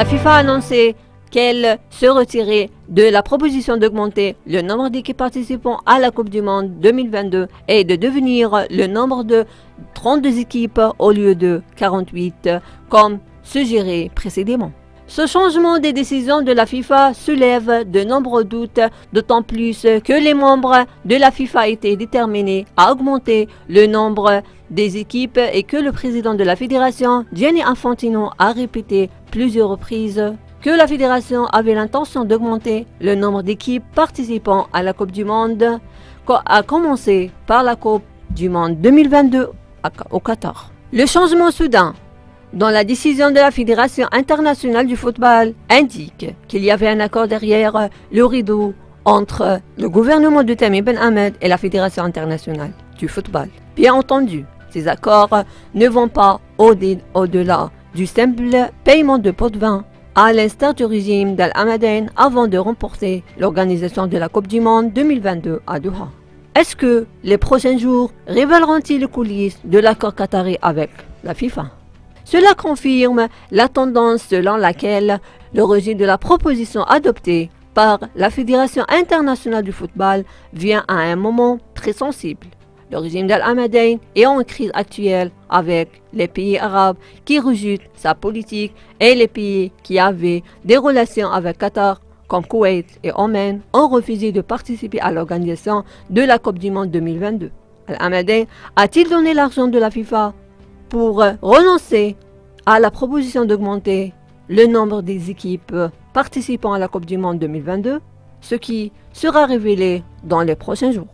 La FIFA a annoncé qu'elle se retirait de la proposition d'augmenter le nombre d'équipes participant à la Coupe du Monde 2022 et de devenir le nombre de 32 équipes au lieu de 48 comme suggéré précédemment. Ce changement des décisions de la FIFA soulève de nombreux doutes, d'autant plus que les membres de la FIFA étaient déterminés à augmenter le nombre des équipes et que le président de la fédération, Gianni Infantino, a répété plusieurs reprises que la fédération avait l'intention d'augmenter le nombre d'équipes participant à la Coupe du Monde, à commencer par la Coupe du Monde 2022 au Qatar. Le changement soudain dans la décision de la Fédération internationale du football indique qu'il y avait un accord derrière le rideau entre le gouvernement de Tamim Ben Hamed et la Fédération internationale du football. Bien entendu, ces accords ne vont pas au-delà du simple paiement de pots de vin, à l'instar du régime d'Al-Hamadein avant de remporter l'organisation de la Coupe du Monde 2022 à Doha. Est-ce que les prochains jours révéleront-ils les coulisses de l'accord qatari avec la FIFA? Cela confirme la tendance selon laquelle le rejet de la proposition adoptée par la Fédération internationale du football vient à un moment très sensible. Le régime d'Al-Hamadein est en crise actuelle avec les pays arabes qui rejettent sa politique et les pays qui avaient des relations avec Qatar comme Koweït et Oman ont refusé de participer à l'organisation de la Coupe du Monde 2022. Al-Hamadein a-t-il donné l'argent de la FIFA pour renoncer à la proposition d'augmenter le nombre des équipes participant à la Coupe du Monde 2022, ce qui sera révélé dans les prochains jours?